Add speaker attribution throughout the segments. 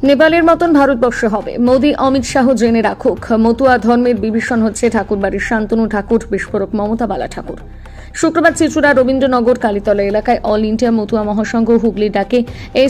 Speaker 1: নেপালের মতন ভারতবর্ষে হবে। মোদী অমিত শাহ জেনে রাখুক, মতুয়া ধর্মের বিভীষণ হচ্ছে ঠাকুরবাড়ির শান্তনু ঠাকুর, বিস্ফোরক মমতা বালা ঠাকুর। শুক্রবার চিচুড়া রবীন্দ্রনগর কালীতলা এলাকায় অল ইন্ডিয়া মতুয়া মহাসংঘ হুগলি ডাকে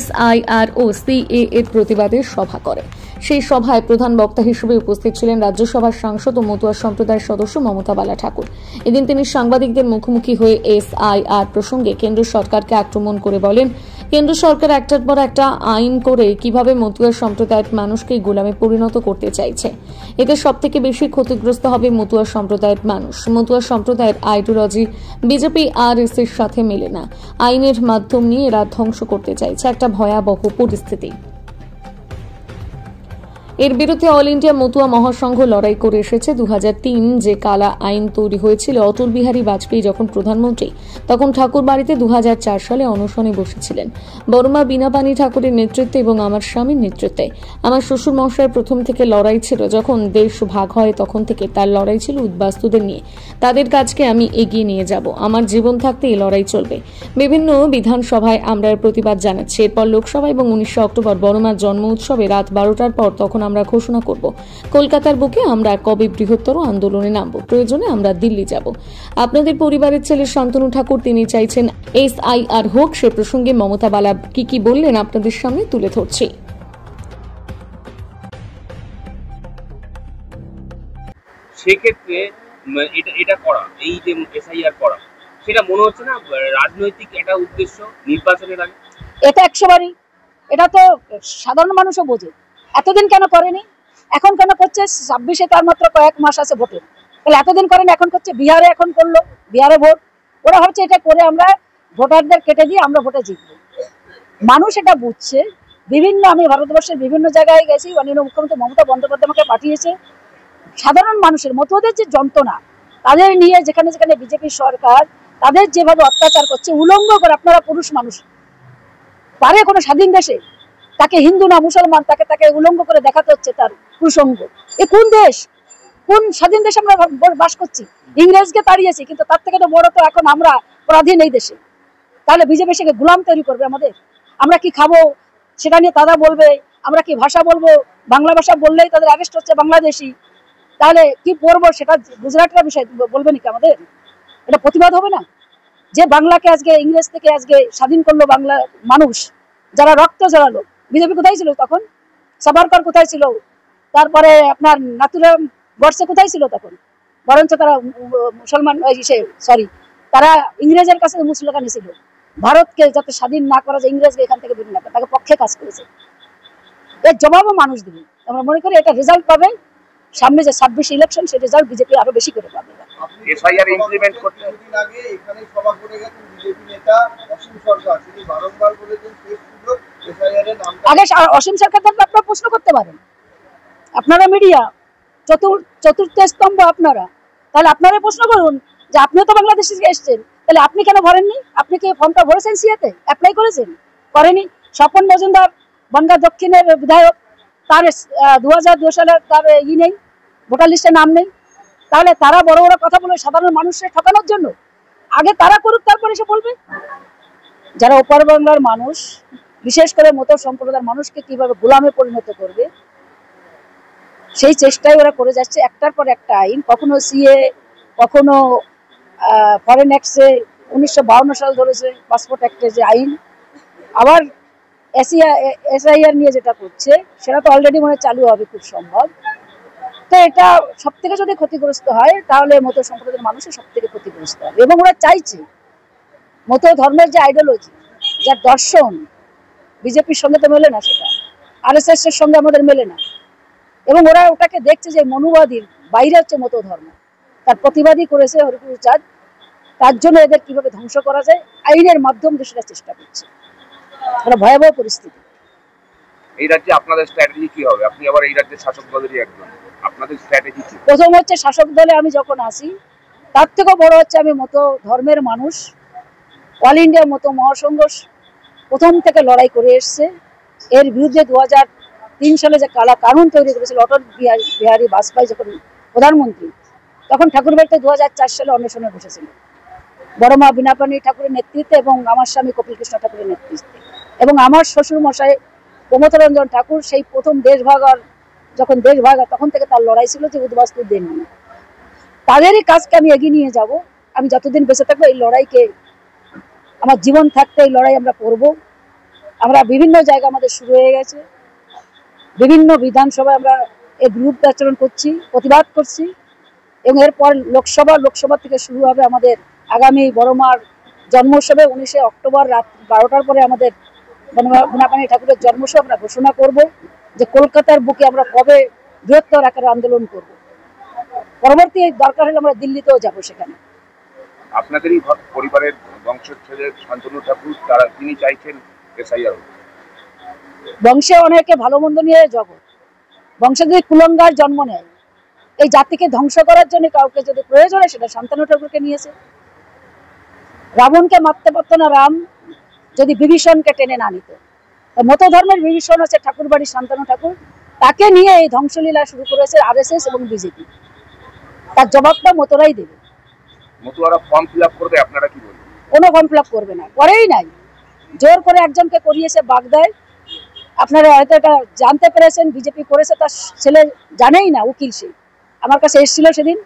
Speaker 1: SIR ও CA এর প্রতিবাদে সভা করে। সেই সভায় প্রধান বক্তা হিসেবে উপস্থিত ছিলেন রাজ্যসভার সাংসদ ও মতুয়া সম্প্রদায়ের সদস্য মমতা বালা ঠাকুর। এদিন তিনি সাংবাদিকদের মুখোমুখি হয়ে SIR প্রসঙ্গে কেন্দ্র সরকারকে আক্রমণ করে বলেন, কেন্দ্র সরকার একটার পর একটা আইন করে কিভাবে মতুয়া সম্প্রদায়ের মানুষকে গোলামে পরিণত করতে চাইছে। এতে সবথেকে বেশি ক্ষতিগ্রস্ত হবে মতুয়া সম্প্রদায়ের মানুষ। মতুয়া সম্প্রদায়ের আইডিওলজি বিজেপি RS এর সাথে মেলে না। আইনের মাধ্যম নিয়ে এরা ধ্বংস করতে চাইছে একটা ভয়াবহ পরিস্থিতি। এর বিরুদ্ধে অল ইন্ডিয়া মতুয়া মহাসংঘ লড়াই করে এসেছে। 2003 যে কালা আইন তৈরি হয়েছিল অটল বিহারী বাজপেয়ী যখন প্রধানমন্ত্রী, তখন ঠাকুরবাড়িতে 2004 সালে অনশনে বসেছিলেন বর্মা বীণাপাণি ঠাকুরের নেতৃত্বে এবং আমার স্বামীর নেতৃত্বে। আমার শ্বশুর মশাইয়ের প্রথম থেকে লড়াই ছিল, যখন দেশ ভাগ হয় তখন থেকে তার লড়াই ছিল উদ্বাস্তুদের নিয়ে। তাদের কাজকে আমি এগিয়ে নিয়ে যাব, আমার জীবন থাকতে এই লড়াই চলবে। বিভিন্ন বিধানসভায় আমরা এর প্রতিবাদ জানাচ্ছি। এরপর লোকসভা এবং 19 অক্টোবর বর্মার জন্ম উৎসবে রাত 12টার পর তখন আমরা ঘোষণা করব কলকাতার বুকে আমরা কবে বৃহত্তর আন্দোলনে নামব, প্রয়োজনে আমরা দিল্লি যাব। আপনাদের পরিবারের ছেলে শান্তনু ঠাকুর তিনি চাইছেন SIR হোক। সে প্রসঙ্গে মমতা বালা কি বললেন আপনাদের সামনে তুলে ধরছি।
Speaker 2: সেক্ষেত্রে এটা করা, এই যে SIR করা, সেটা মনে হচ্ছে না রাজনৈতিক একটা উদ্দেশ্য নির্বাচনের আগে?
Speaker 3: এটা 100বারই, এটা তো সাধারণ মানুষও বোঝে। এতদিন কেন করেনি, এখন কেন করছে? 26-এ তার মাত্র কয়েক মাস আছে ভোটের, তাহলে এতদিন করেনি, এখন করছে। বিহারে এখন করলো, বিহারে ভোট, ওরা ভাবছে এটা করে আমরা ভোটারদের কেটে দিয়ে আমরা ভোটে জিতবো। মানুষ এটা বুঝছে। আমি ভারতবর্ষের বিভিন্ন জায়গায় গেছি, মাননীয় মুখ্যমন্ত্রী মমতা বন্দ্যোপাধ্যায় আমাকে পাঠিয়েছে। সাধারণ মানুষের মতুয়াদের যে যন্ত্রণা, তাদের নিয়ে যেখানে যেখানে বিজেপি সরকার তাদের যেভাবে অত্যাচার করছে, উলঙ্গ করে, আপনারা পুরুষ মানুষ পারে কোনো স্বাধীন দেশে তাকে হিন্দু না মুসলমান তাকে উলঙ্গ করে দেখাতে হচ্ছে তার প্রসঙ্গ। এ কোন দেশ, কোন স্বাধীন দেশে আমরা বাস করছি? ইংরেজকে তাড়িয়েছি, কিন্তু তার থেকে তো বড় তো এখন আমরা পরাধীন এই দেশে। তাহলে বিজেপি সেকে গোলাম তৈরি করবে আমাদের। আমরা কি খাবো সেটা নিয়ে তারা বলবে, আমরা কি ভাষা বলবো, বাংলা ভাষা বললেই তাদের অ্যারেস্ট হচ্ছে বাংলাদেশি। তাহলে কি পড়বো সেটা গুজরাটের বিষয় বলবে নাকি আমাদের? এটা প্রতিবাদ হবে না? যে বাংলাকে আজকে ইংরেজ থেকে আজকে স্বাধীন করলো বাংলা মানুষ, যারা রক্ত ঝরালো, বিজেপি কোথায় ছিল তখন? সাভারকর কোথায় ছিল? তারপরে আপনার নাথুরাম গডসে কোথায় ছিল তখন? বরঞ্চ তারা মুসলমান তারা ইংরেজের কাছে মুসলমান ছিল। ভারতকে যাতে স্বাধীন না করা যায়, ইংরেজকে এখান থেকে বের না করে তাকে পক্ষে কাজ করেছে। এর জবাবও মানুষ দিবে। আমরা মনে করি এটা রেজাল্ট পাবে সামনে যে 26 ইলেকশন, সেই রেজাল্ট বিজেপি আরো বেশি করে পাবে।
Speaker 2: SIR ইমপ্লিমেন্ট করতে
Speaker 4: কিছুদিন আগে এখানে সভা করে গেছেন বিজেপি নেতা অসীম সরকার, তিনি বারংবার বলেছেন SIR এর নামটা।
Speaker 3: আগে অসীম সরকারকে আপনারা প্রশ্ন করতে পারেন, আপনারা মিডিয়া চতুর্থ স্তম্ভ আপনারা, তাহলে আপনারা প্রশ্ন করুন যে আপনিও তো বাংলাদেশ থেকে এসেছেন, তাহলে আপনি কেন ভরেননি? আপনি কি ফর্মটা ভরেছেন, সিএতে অ্যাপ্লাই করেছেন? করেনি। স্বপন মজুমদার বনগাঁ দক্ষিণের বিধায়ক, তার 2002 সালের তার নেই, ভোটার লিস্টে নাম নেই। তাহলে তারা বড় বড় কথা বলে সাধারণ মানুষকে ঠকানোর জন্য। আগে তারা করুক, তারপরে এসে বলবে। যারা ওপার বাংলার মানুষ, বিশেষ করে মতো সম্প্রদায়ের মানুষকে কিভাবে গোলামে পরিণত করবে, সেই চেষ্টাই ওরা করে যাচ্ছে। একটার পর একটা আইন, কখনো সিএ, কখনো ফরেন অ্যাক্টে 1952 সাল ধরেছে, পাসপোর্ট অ্যাক্টে যে আইন, আবার SIR নিয়ে যেটা করছে সেটা তো অলরেডি মনে চালু হবে খুব সম্ভব। তো এটা সব থেকে যদি ক্ষতিগ্রস্ত হয়, তাহলে মতো সম্প্রদায়ের মানুষের সব থেকে ক্ষতিগ্রস্ত হবে। এবং ওরা চাইছে মতো ধর্মের যে আইডিওলজি, যার দর্শন বিজেপির সঙ্গে তো মেলে না, সেটা RSS এর সঙ্গে আমাদের মেলে না। এবং ওরা ওটাকে দেখছে যে মনুবাদীর বাইরে হচ্ছে মতো ধর্ম, তার প্রতিবাদী করেছে হরিপুর চাঁদ। তার জন্য এদের কিভাবে ধ্বংস করা যায় আইনের মাধ্যম দিয়ে সেটা চেষ্টা করছে। এটা ভয়াবহ পরিস্থিতি।
Speaker 2: এই রাজ্যে আপনাদের স্ট্র্যাটেজি কি হবে? আপনি আবার এই রাজ্যের শাসক দলেরই একজন, আপনাদের স্ট্র্যাটেজি কি?
Speaker 3: প্রথম হচ্ছে শাসক দলে আমি যখন আসি, তার থেকেও বড় হচ্ছে আমি মতো ধর্মের মানুষ। অল ইন্ডিয়া মতো মহাসংঘ প্রথম থেকে লড়াই করে এসছে। এর বিরুদ্ধে 2003 সালে যে কালা কানুন তৈরি করেছিল অটল বিহারী বাজপেয়ী যখন প্রধানমন্ত্রী, তখন ঠাকুরবাড়িতে 2004 সালে অন্বেষণে বসেছিল বড়মা বীণাপাণি ঠাকুরের নেতৃত্বে এবং আমার স্বামী কপিল কৃষ্ণ ঠাকুরের নেতৃত্বে। এবং আমার শ্বশুর মশাই প্রমথ রঞ্জন ঠাকুর সেই প্রথম যখন দেশ ভাগ হয় তখন থেকে তার লড়াই ছিল যে উদ্বাস্তুদের নিয়ে। তাদেরই কাজকে আমি এগিয়ে নিয়ে যাব। আমি যতদিন বেঁচে থাকবো এই লড়াইকে, আমার জীবন থাকতে এই লড়াই আমরা করব। আমরা বিভিন্ন জায়গা আমাদের শুরু হয়ে গেছে, বিভিন্ন বিধানসভায় আমরা এর বিরুদ্ধে আচরণ করছি, প্রতিবাদ করছি, এবং এরপর লোকসভা থেকে শুরু হবে আমাদের আগামী বড় মার জন্ম উৎসবে 19 অক্টোবর রাত 12টার পরে আমাদের বীণাপাণি ঠাকুরের জন্মোৎসব আমরা ঘোষণা করব যে কলকাতার বুকে আমরা কবে বৃহত্তর আকারে আন্দোলন করব। পরবর্তী দরকার হলে আমরা দিল্লিতেও যাব। সেখানে
Speaker 5: আপনাদেরই পরিবারের বংশোচ্ছেদের শান্তনু ঠাকুর তিনি চাইছেন এসআইআর।
Speaker 3: বংশে অনেকে ভালো মন্দ নিয়ে জগৎ, বংশে যদি কুলঙ্গার জন্ম নেয়, এই জাতিকে ধ্বংস করার জন্য কাউকে যদি প্রয়োজন হয় সেটা শান্তনু ঠাকুরকে নিয়েছে। রাবণকে মারতে পারত না রাম যদি বিভীষণকে টেনে না নিত। মত ধর্মের বিভীষণ আছে ঠাকুর বাড়ির শান্তনু ঠাকুর, তাকে নিয়ে এই ধ্বংসলীলা শুরু করেছে আরএসএস এবং বিজেপি। তার জবাবটা মতরাই দেবে।
Speaker 5: মতুয়ারা ফর্ম ফিল আপ করবে, আপনারা কি বলবেন?
Speaker 3: কোনো ফর্ম ফিল আপ করবে না, করেই নাই। জোর করে একজনকে করিয়েছে বাগদায়। আপনারা হয়তো এটা জানতে পেরেছেন, বিজেপি করেছে, তার ছেলে জানেই না, উকিল সে আমার কাছে এসেছিল সেদিন,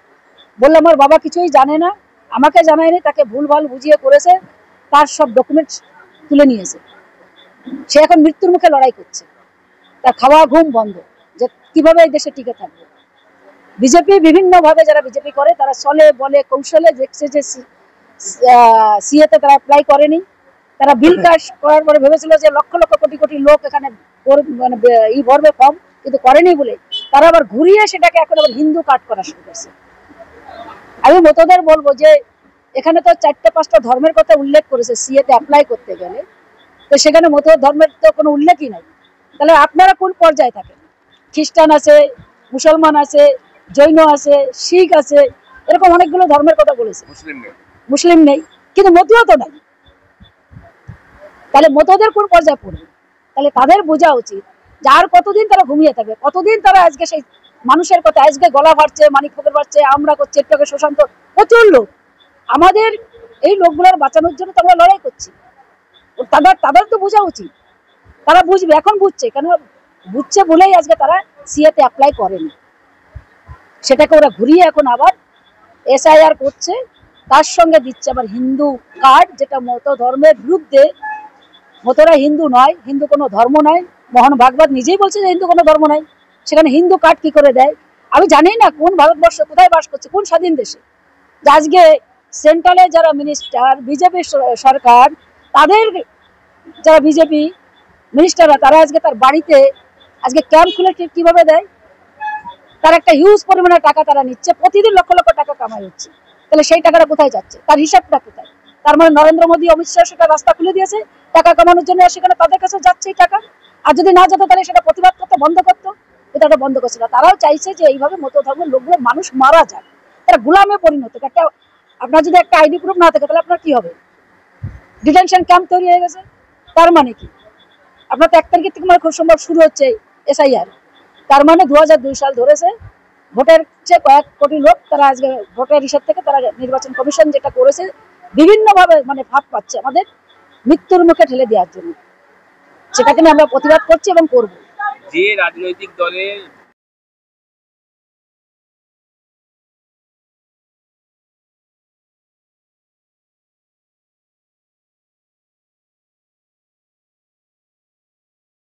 Speaker 3: বললো আমার বাবা কিছুই জানে না, আমাকে জানায়নি, তাকে ভুলভাল বুঝিয়ে করেছে, তার সব ডকুমেন্টস তুলে নিয়েছে। সে এখন মৃত্যুর মুখে লড়াই করছে, তার খাওয়া ঘুম বন্ধ, যে কিভাবে এই দেশে টিকে থাকবে। বিজেপি বিভিন্নভাবে যারা বিজেপি করে তারা চলে বলে কৌশলে দেখছে যে সিএতে তারা অ্যাপ্লাই করেনি। তারা বিল পাস করার পরে ভেবেছিল যে লক্ষ লক্ষ কোটি কোটি লোক এখানে মানে ভরবে ফর্ম, কিন্তু করেনি বলে তারা আবার ঘুরিয়ে সেটাকে এখন আবার হিন্দু কার্ড করা শুরু করছে। আমি মতদের বলবো যে এখানে তো 4-5টা ধর্মের কথা উল্লেখ করেছে সিএতে অ্যাপ্লাই করতে গেলে, তো সেখানে মত ধর্মের তো কোনো উল্লেখই নাই। তাহলে আপনারা কোন পর্যায়ে থাকেন? খ্রিস্টান আছে, মুসলমান আছে, জৈন আছে, শিখ আছে, এরকম অনেকগুলো ধর্মের কথা বলেছে। মুসলিম নেই, কিন্তু মতুয়া তো নাই। তাহলে মতদের কোন পর্যায়ে পড়বে? তাহলে তাদের বোঝা উচিত যে আর কতদিন তারা ঘুমিয়ে থাকবে, কতদিন তারা আজকে সেই মানুষের কথা, আজকে গলা ফাটছে, মানিক ফকির বাড়ছে, আমরা করছি, একটু সুশান্ত, প্রচুর লোক। আমাদের এই লোকগুলোর বাঁচানোর জন্য তো আমরা লড়াই করছি। তাদের তো বোঝা উচিত, তারা বুঝবে, এখন বুঝছে, কেন বুঝছে বলেই আজকে তারা সিএতে অ্যাপ্লাই করেনি। সেটাকে ওরা ঘুরিয়ে এখন আবার এসআইআর করছে, তার সঙ্গে দিচ্ছে আবার হিন্দু কার্ড, যেটা মত ধর্মের বিরুদ্ধে। মতরা হিন্দু নয়, হিন্দু কোনো ধর্ম নয়। মোহন ভাগবত নিজেই বলছে যে হিন্দু কোনো ধর্ম নাই, সেখানে হিন্দু কার্ড কি করে দেয়? আমি জানি না কোন ভারতবর্ষ কোথায় বাস করছে, কোন স্বাধীন দেশে, যে আজকে সেন্ট্রালে যারা মিনিস্টার, বিজেপি সরকার, তাদের যারা বিজেপি মিনিস্টাররা, তারা আজকে তার বাড়িতে আজকে ক্যাম্প খুলে কিভাবে দেয়? তার একটা হিউজ পরিমাণে টাকা তারা নিচ্ছে, প্রতিদিন লক্ষ লক্ষ টাকা কামাই হচ্ছে। তাহলে সেই টাকাটা কোথায় যাচ্ছে? তার হিসাবটা কোথায়? তার মানে নরেন্দ্র মোদী, অমিত শাহ সেটা রাস্তা খুলে দিয়েছে টাকা কামানোর জন্য, সেখানে তাদের কাছে যাচ্ছে এই টাকা। আর যদি না যেত তাহলে সেটা প্রতিবাদ করতে বন্ধ করতো, এটা বন্ধ করছে না। তারাও চাইছে যে এইভাবে মত ধর্মের লোকগুলো মানুষ মারা যায়, তারা গোলামে পরিণত। একটা আপনার যদি একটা আইডি প্রুফ না থাকে তাহলে আপনার কি হবে? ডিটেনশন ক্যাম্প তৈরি হয়ে গেছে। তার মানে কি? আপনার তো 1 তারিখ থেকে মানে খুব সম্ভব শুরু হচ্ছে এসআইআর। তার মানে 2002 সাল ধরেছে, ভোটের চেয়ে কয়েক কোটি লোক তারা আজকে ভোটের হিসাব থেকে তারা নির্বাচন কমিশন যেটা করেছে বিভিন্নভাবে মানে ভাব পাচ্ছে আমাদের মৃত্যুর মুখে ঠেলে দেওয়ার জন্য। সেটাকে নিয়ে আমরা প্রতিবাদ করছি এবং করব।
Speaker 2: যে রাজনৈতিক দলের